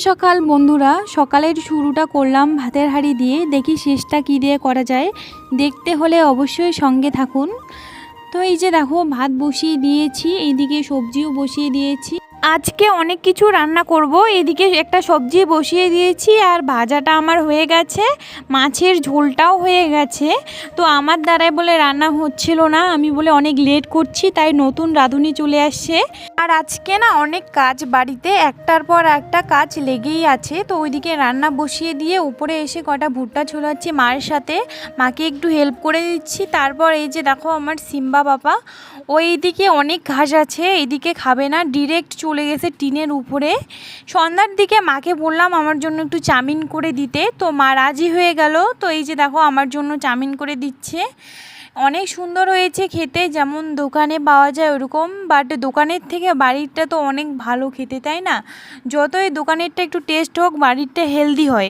সকাল বন্ধুরা, সকালের শুরুটা করলাম ভাতের হাঁড়ি দিয়ে। দেখি শেষটা কী দিয়ে করা যায়। দেখতে হলে অবশ্যই সঙ্গে থাকুন। তো এই যে দেখো, ভাত বসিয়ে দিয়েছি, এইদিকে সবজিও বসিয়ে দিয়েছি। আজকে অনেক কিছু রান্না করব। এদিকে একটা সবজি বসিয়ে দিয়েছি আর ভাজাটা আমার হয়ে গেছে, মাছের ঝোলটাও হয়ে গেছে। তো আমার দ্বারাই বলে রান্না হচ্ছিল না, আমি বলে অনেক লেট করছি, তাই নতুন রাঁধুনি চলে আসছে। আর আজকে না অনেক কাজ বাড়িতে, একটার পর একটা কাজ লেগেই আছে। তো ওইদিকে রান্না বসিয়ে দিয়ে উপরে এসে কটা ভুট্টা ছোলাচ্ছি মায়ের সাথে, মাকে একটু হেল্প করে দিচ্ছি। তারপর এই যে দেখো আমার সিম্বা বাবা, ওইদিকে অনেক ঘাস আছে, এইদিকে খাবে না, ডিরেক্ট চলে গেছে টিনের উপরে। সন্ধ্যার দিকে মাকে বললাম আমার জন্য একটু চাউমিন করে দিতে, তো মা রাজি হয়ে গেল। তো এই যে দেখো আমার জন্য চাউমিন করে দিচ্ছে। অনেক সুন্দর হয়েছে খেতে, যেমন দোকানে পাওয়া যায় ওরকম, বাট দোকানের থেকে বাড়িরটা তো অনেক ভালো খেতে, তাই না? যতই দোকানেরটা একটু টেস্ট হোক, বাড়িরটা হেলদি হয়।